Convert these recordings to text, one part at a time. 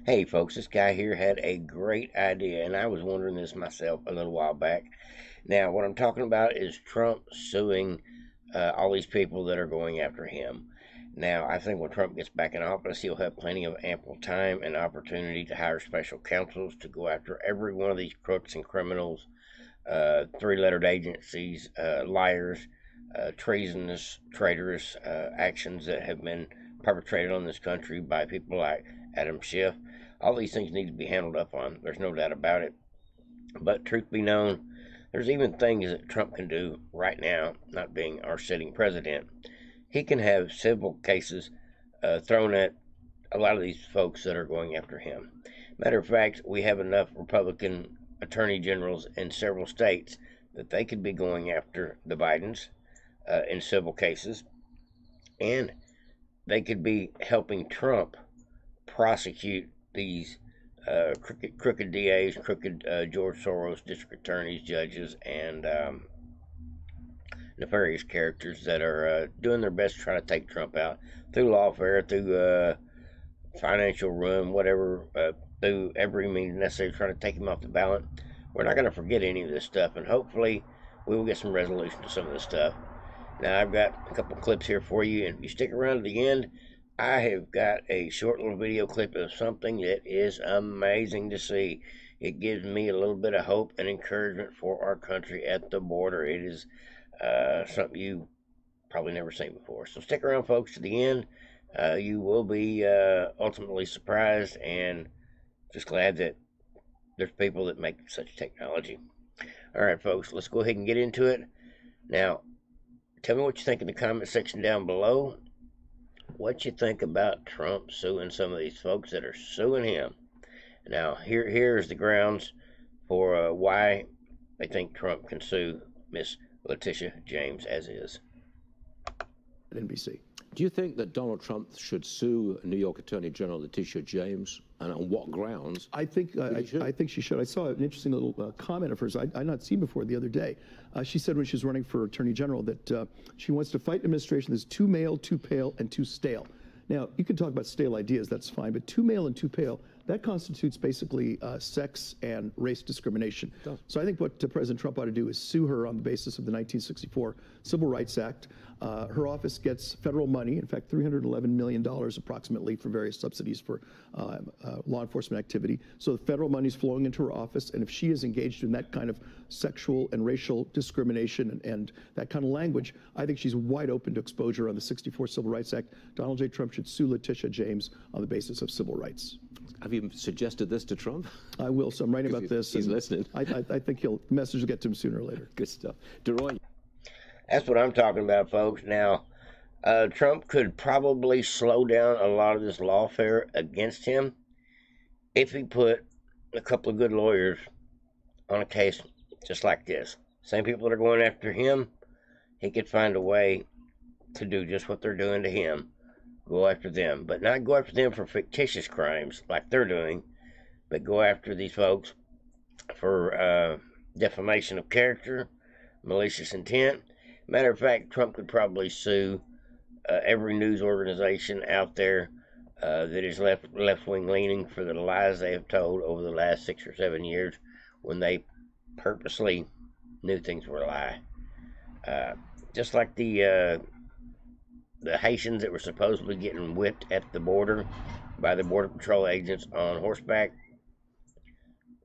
Hey folks, this guy here had a great idea, and I was wondering this myself a little while back. Now, what I'm talking about is Trump suing all these people that are going after him. Now, I think when Trump gets back in office, he'll have plenty of ample time and opportunity to hire special counsels to go after every one of these crooks and criminals, three-lettered agencies, liars, treasonous, traitorous actions that have been perpetrated on this country by people like Adam Schiff. All these things need to be handled up on. There's no doubt about it. But truth be known, there's even things that Trump can do right now, not being our sitting president. He can have civil cases thrown at a lot of these folks that are going after him. Matter of fact, we have enough Republican attorney generals in several states that they could be going after the Bidens in civil cases, and they could be helping Trump prosecute these crooked DAs, crooked George Soros district attorneys, judges, and nefarious characters that are doing their best to try to take Trump out through lawfare, through financial ruin, whatever, through every means necessary to try to take him off the ballot. We're not going to forget any of this stuff, and hopefully we will get some resolution to some of this stuff. Now, I've got a couple clips here for you, and if you stick around to the end, I have got a short little video clip of something that is amazing to see. It gives me a little bit of hope and encouragement for our country at the border. It is something you probably never seen before. So stick around, folks, to the end. You will be ultimately surprised and just glad that there's people that make such technology. All right, folks, let's go ahead and get into it. Now, tell me what you think in the comment section down below. What you think about Trump suing some of these folks that are suing him. Now, here's the grounds for why they think Trump can sue Miss Letitia James as is. NBC. Do you think that Donald Trump should sue New York Attorney General Letitia James, and on what grounds? I think she should. I saw an interesting little comment of hers I'd not seen before the other day. She said when she was running for Attorney General that she wants to fight an administration that's too male, too pale, and too stale. Now, you can talk about stale ideas, that's fine, but too male and too pale, that constitutes basically sex and race discrimination. So I think what President Trump ought to do is sue her on the basis of the 1964 Civil Rights Act. Her office gets federal money, in fact, $311 million approximately for various subsidies for law enforcement activity. So the federal money is flowing into her office, and if she is engaged in that kind of sexual and racial discrimination and that kind of language, I think she's wide open to exposure on the 64 Civil Rights Act. Donald J. Trump should sue Letitia James on the basis of civil rights. Have you suggested this to Trump? I will, so I'm writing about this. He's listening. I think the message will get to him sooner or later. Good stuff. DeRoy. That's what I'm talking about, folks. Now, Trump could probably slow down a lot of this lawfare against him if he put a couple of good lawyers on a case just like this. Same people that are going after him, he could find a way to do just what they're doing to him. Go after them, but not go after them for fictitious crimes like they're doing, but go after these folks for defamation of character, malicious intent. Matter of fact, Trump could probably sue every news organization out there that is left-wing leaning for the lies they have told over the last 6 or 7 years when they purposely knew things were a lie. Just like the Haitians that were supposedly getting whipped at the border by the Border Patrol agents on horseback.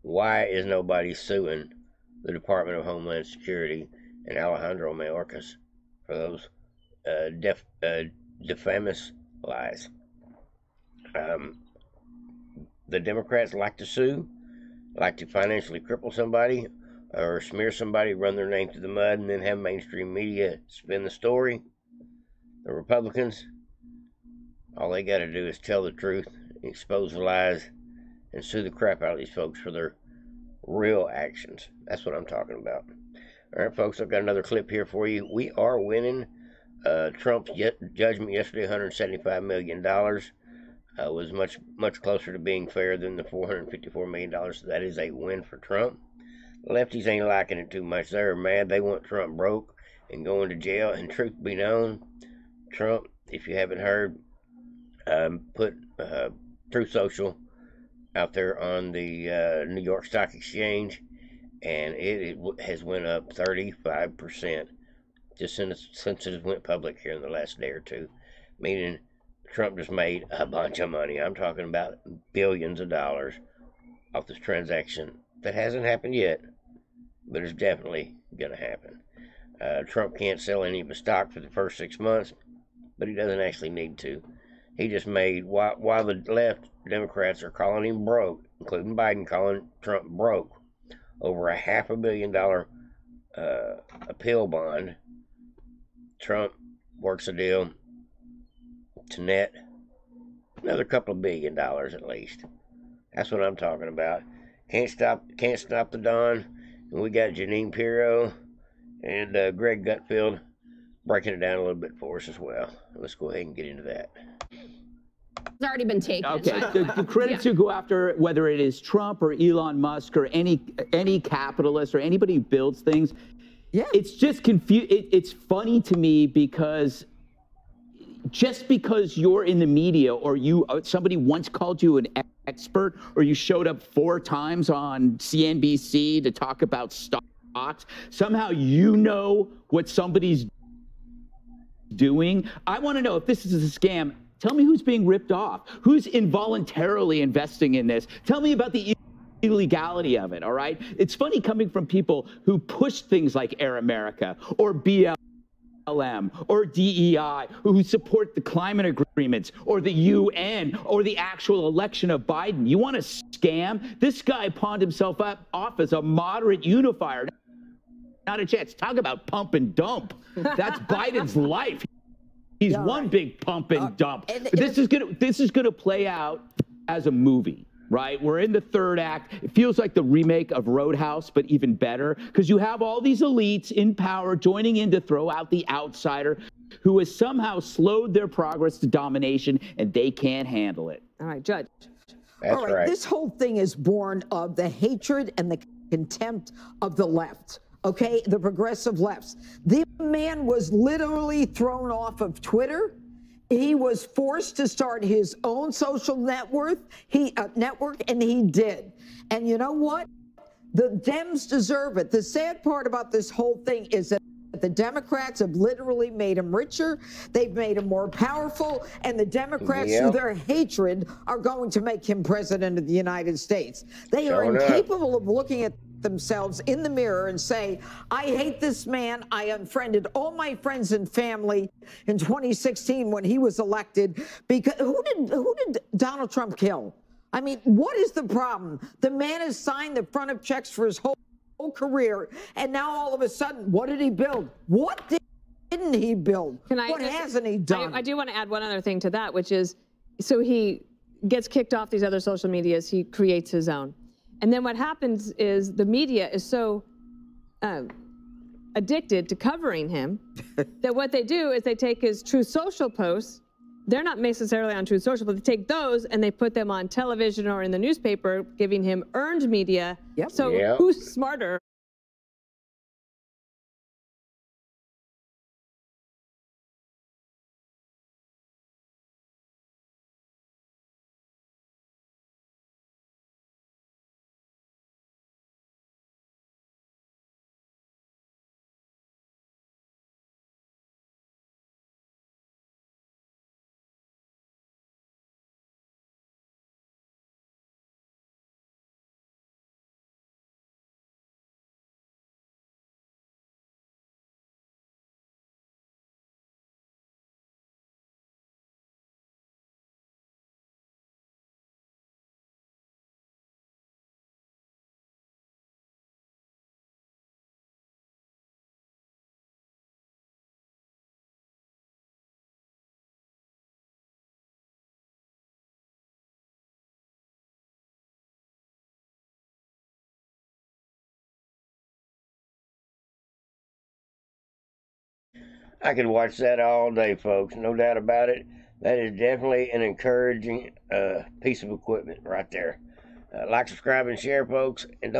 Why is nobody suing the Department of Homeland Security and Alejandro Mayorkas for those defamous lies? The Democrats like to sue, like to financially cripple somebody or smear somebody, run their name through the mud, and then have mainstream media spin the story. The Republicans, all they got to do is tell the truth, expose the lies, and sue the crap out of these folks for their real actions. That's what I'm talking about. All right, folks, I've got another clip here for you. We are winning. Trump's judgment yesterday, $175 million, was much closer to being fair than the $454 million. So that is a win for Trump. The lefties ain't liking it too much. They're mad. They want Trump broke and going to jail. And truth be known, Trump, if you haven't heard, put Truth Social out there on the New York Stock Exchange, and it has went up 35% just since it went public here in the last day or two, meaning Trump just made a bunch of money. I'm talking about billions of dollars off this transaction that hasn't happened yet, but it's definitely going to happen. Trump can't sell any of his stock for the first 6 months, but he doesn't actually need to. He just made, while the left Democrats are calling him broke, including Biden calling Trump broke, over a $500 million appeal bond. Trump works a deal to net another couple of $1 billion at least. That's what I'm talking about. Can't stop the Don. And we got Janine Pirro and Greg Gutfeld breaking it down a little bit for us as well. Let's go ahead and get into that. It's already been taken. Okay, the credits you go after, whether it is Trump or Elon Musk or any capitalist or anybody who builds things, yeah, it's just it's funny to me because just because you're in the media or somebody once called you an expert or you showed up 4 times on CNBC to talk about stocks, somehow you know what somebody's doing. I want to know if this is a scam. Tell me who's being ripped off, who's involuntarily investing in this. Tell me about the illegality of it, all right? It's funny coming from people who push things like Air America or BLM or DEI, who support the climate agreements or the UN or the actual election of Biden. You want to scam? This guy pawned himself off as a moderate unifier. Not a chance. Talk about pump and dump. That's Biden's life. He's one big pump and dump. But this is gonna play out as a movie, right? We're in the 3rd act. It feels like the remake of Roadhouse, but even better, because you have all these elites in power joining in to throw out the outsider who has somehow slowed their progress to domination, and they can't handle it. All right, Judge. That's all right. This whole thing is born of the hatred and the contempt of the left. Okay, the progressive lefts. The man was literally thrown off of Twitter. He was forced to start his own social network, and he did. And you know what? The Dems deserve it. The sad part about this whole thing is that the Democrats have literally made him richer. They've made him more powerful. And the Democrats, through their hatred, are going to make him president of the United States. They are incapable of looking at themselves in the mirror and say, I hate this man. I unfriended all my friends and family in 2016 when he was elected. Because who did Donald Trump kill? I mean, what is the problem? The man has signed the front of checks for his whole career, and now all of a sudden, what did he build? What didn't he build? What hasn't he done? I do want to add one other thing to that, which is, so he gets kicked off these other social medias, he creates his own. And then what happens is the media is so addicted to covering him that what they do is they take his Truth Social posts. They're not necessarily on Truth Social, but they take those and they put them on television or in the newspaper, giving him earned media. Yep. So who's smarter? I could watch that all day, folks. No doubt about it. That is definitely an encouraging piece of equipment right there. Like, subscribe, and share, folks. And don't